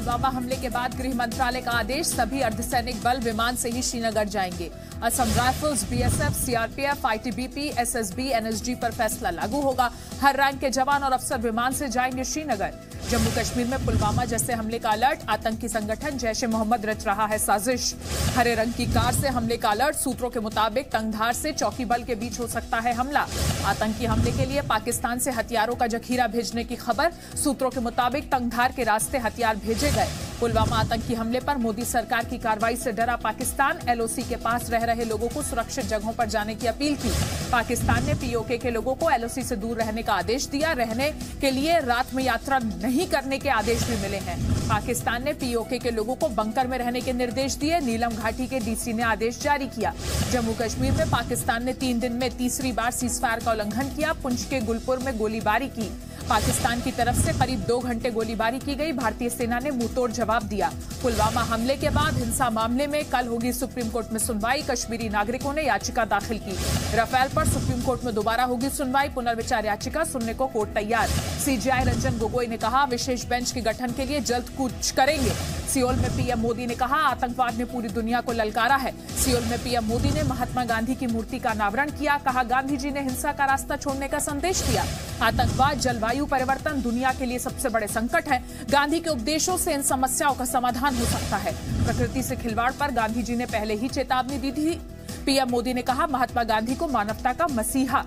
पुलवामा हमले के बाद गृह मंत्रालय का आदेश, सभी अर्धसैनिक बल विमान से ही श्रीनगर जाएंगे। Assam rifles, BSF, CRPF, ITBP, SSB, NSG पर फैसला लागू होगा। हर रैंक के जवान और अफसर विमान से जाएंगे श्रीनगर। जम्मू कश्मीर में पुलवामा जैसे हमले का अलर्ट, आतंकी संगठन जैश ए मोहम्मद रच रहा है साजिश। हरे रंग की कार से हमले का अलर्ट, सूत्रों के मुताबिक तंगधार से चौकी बल के बीच हो सकता है हमला। आतंकी हमले के लिए पाकिस्तान से हथियारों का जखीरा भेजने की खबर, सूत्रों के मुताबिक तंगधार के रास्ते हथियार भेजे गए। पुलवामा आतंकी हमले पर मोदी सरकार की कार्रवाई से डरा पाकिस्तान, एलओसी के पास रह रहे लोगों को सुरक्षित जगहों पर जाने की अपील की। पाकिस्तान ने पीओके के लोगों को एलओसी से दूर रहने का आदेश दिया। रहने के लिए रात में यात्रा नहीं करने के आदेश भी मिले हैं। पाकिस्तान ने पीओके के लोगों को बंकर में रहने के निर्देश दिए। नीलम घाटी के डीसी ने आदेश जारी किया। जम्मू कश्मीर में पाकिस्तान ने 3 दिन में तीसरी बार सीजफायर का उल्लंघन किया। पुंछ के गुलपुर में गोलीबारी की। पाकिस्तान की तरफ से करीब 2 घंटे गोलीबारी की गई। भारतीय सेना ने मुंहतोड़ जवाब दिया। पुलवामा हमले के बाद हिंसा मामले में कल होगी सुप्रीम कोर्ट में सुनवाई। कश्मीरी नागरिकों ने याचिका दाखिल की। राफेल पर सुप्रीम कोर्ट में दोबारा होगी सुनवाई। पुनर्विचार याचिका सुनने को कोर्ट तैयार। सीजेआई रंजन गोगोई ने कहा, विशेष बेंच के गठन के लिए जल्द कुछ करेंगे। सियोल में पीएम मोदी ने कहा, आतंकवाद ने पूरी दुनिया को ललकारा है। सियोल में पीएम मोदी ने महात्मा गांधी की मूर्ति का अनावरण किया। कहा, गांधी जी ने हिंसा का रास्ता छोड़ने का संदेश दिया। आतंकवाद, जलवायु परिवर्तन दुनिया के लिए सबसे बड़े संकट है। गांधी के उपदेशों से इन समस्याओं का समाधान हो सकता है। प्रकृति से खिलवाड़ पर गांधी जी ने पहले ही चेतावनी दी थी। पीएम मोदी ने कहा, महात्मा गांधी को मानवता का मसीहा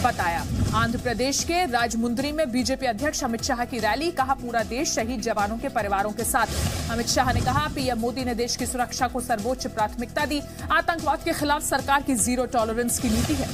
बताया। आंध्र प्रदेश के राजमुंद्री में बीजेपी अध्यक्ष अमित शाह की रैली। कहा, पूरा देश शहीद जवानों के परिवारों के साथ। अमित शाह ने कहा, पीएम मोदी ने देश की सुरक्षा को सर्वोच्च प्राथमिकता दी। आतंकवाद के खिलाफ सरकार की जीरो टॉलरेंस की नीति है।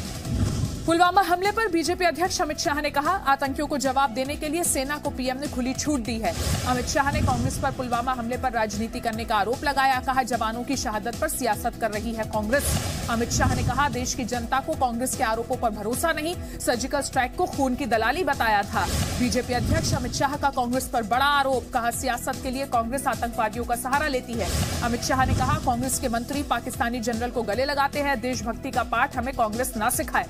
पुलवामा हमले पर बीजेपी अध्यक्ष अमित शाह ने कहा, आतंकियों को जवाब देने के लिए सेना को पीएम ने खुली छूट दी है। अमित शाह ने कांग्रेस पर पुलवामा हमले पर राजनीति करने का आरोप लगाया। कहा, जवानों की शहादत पर सियासत कर रही है कांग्रेस। अमित शाह ने कहा, देश की जनता को कांग्रेस के आरोपों पर भरोसा नहीं। सर्जिकल स्ट्राइक को खून की दलाली बताया था। बीजेपी अध्यक्ष अमित शाह का कांग्रेस पर बड़ा आरोप। कहा, सियासत के लिए कांग्रेस आतंकवादियों का सहारा लेती है। अमित शाह ने कहा, कांग्रेस के मंत्री पाकिस्तानी जनरल को गले लगाते हैं। देशभक्ति का पाठ हमें कांग्रेस न सिखाए।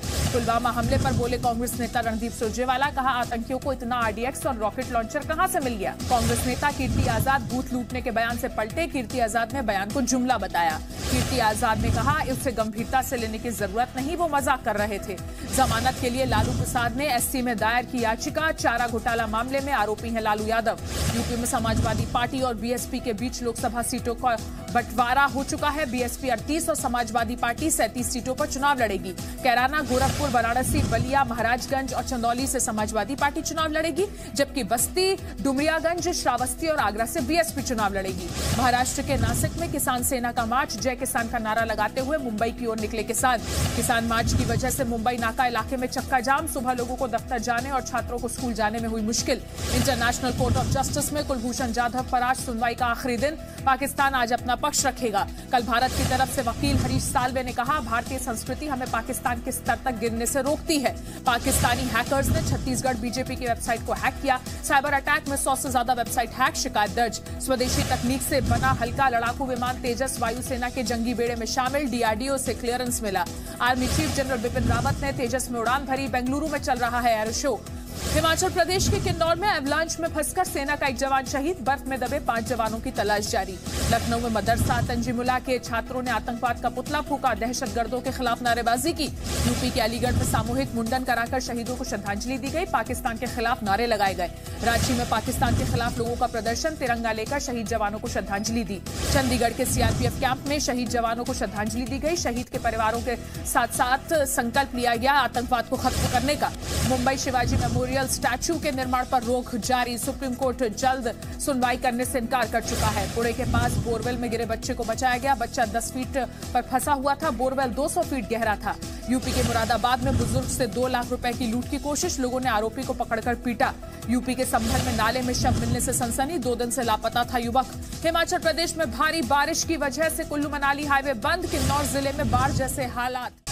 पुलवामा हमले पर बोले कांग्रेस नेता रणदीप सुरजेवाला। कहा, आतंकियों को इतना आरडीएक्स और रॉकेट लॉन्चर कहां से मिल गया। कांग्रेस नेता कीर्ति आजाद बूथ लूटने के बयान से पलटे। कीर्ति आजाद ने बयान को जुमला बताया। कीर्ति आजाद ने कहा, उसे गंभीरता से लेने की जरूरत नहीं, वो मजाक कर रहे थे। जमानत के लिए लालू प्रसाद ने एससी में दायर की याचिका। चारा घोटाला मामले में आरोपी है लालू यादव। यूपी में समाजवादी पार्टी और बीएसपी के बीच लोकसभा सीटों का बंटवारा हो चुका है। बीएसपी 38 और समाजवादी पार्टी 37 सीटों पर चुनाव लड़ेगी। कैराना, गोरखपुर, वाराणसी, बलिया, महाराजगंज और चंदौली से समाजवादी पार्टी चुनाव लड़ेगी, जबकि बस्ती, डुमरियागंज, श्रावस्ती और आगरा से बीएसपी चुनाव लड़ेगी। महाराष्ट्र के नासिक में किसान सेना का मार्च। जय किसान का नारा लगाते हुए मुंबई की ओर निकले किसान। किसान मार्च की वजह से मुंबई नाका इलाके में चक्का जाम। सुबह लोगों को दफ्तर जाने और छात्रों को स्कूल जाने में हुई मुश्किल। इंटरनेशनल कोर्ट ऑफ जस्टिस में कुलभूषण जाधव पर आज सुनवाई का आखिरी दिन। पाकिस्तान आज अपना पक्ष रखेगा। कल भारत की तरफ से वकील हरीश साल्वे ने कहा, भारतीय संस्कृति हमें पाकिस्तान के स्तर तक गिरने से रोकती है। पाकिस्तानी हैकर्स ने छत्तीसगढ़ बीजेपी की वेबसाइट को हैक किया। साइबर अटैक में 100 से ज्यादा वेबसाइट हैक, शिकायत दर्ज। स्वदेशी तकनीक से बना हल्का लड़ाकू विमान तेजस वायुसेना के जंगी बेड़े में शामिल। डीआरडीओ से क्लियरेंस मिला। Army chief general Bipin Rawat ने तेजस में उड़ान भरी। बेंगलुरु में चल रहा है एरो शो। हिमाचल प्रदेश के किन्नौर में एवलांच में फंसकर सेना का एक जवान शहीद। बर्फ में दबे 5 जवानों की तलाश जारी। लखनऊ में मदरसा तंजीमुला के छात्रों ने आतंकवाद का पुतला फूंका। दहशतगर्दों के खिलाफ नारेबाजी की। यूपी के अलीगढ़ में सामूहिक मुंडन कराकर शहीदों को श्रद्धांजलि दी गई। पाकिस्तान के खिलाफ नारे लगाए गए। रांची में पाकिस्तान के खिलाफ लोगों का प्रदर्शन। तिरंगा लेकर शहीद जवानों को श्रद्धांजलि दी। चंडीगढ़ के सीआरपीएफ कैंप में शहीद जवानों को श्रद्धांजलि दी गई। शहीद के परिवारों के साथ साथ संकल्प लिया गया आतंकवाद को खत्म करने का। मुंबई शिवाजी मेमोरियल स्टैच्यू के निर्माण पर रोक जारी। सुप्रीम कोर्ट जल्द सुनवाई करने से इनकार कर चुका है। पुणे के पास बोरवेल में गिरे बच्चे को बचाया गया। बच्चा 10 फीट पर फंसा हुआ था। बोरवेल 200 फीट गहरा था। यूपी के मुरादाबाद में बुजुर्ग से 2 लाख रुपए की लूट की कोशिश। लोगों ने आरोपी को पकड़कर पीटा। यूपी के संभल में नाले में शव मिलने से सनसनी। 2 दिन से लापता था युवक। हिमाचल प्रदेश में भारी बारिश की वजह से कुल्लू मनाली हाईवे बंद। किन्नौर जिले में बाढ़ जैसे हालात।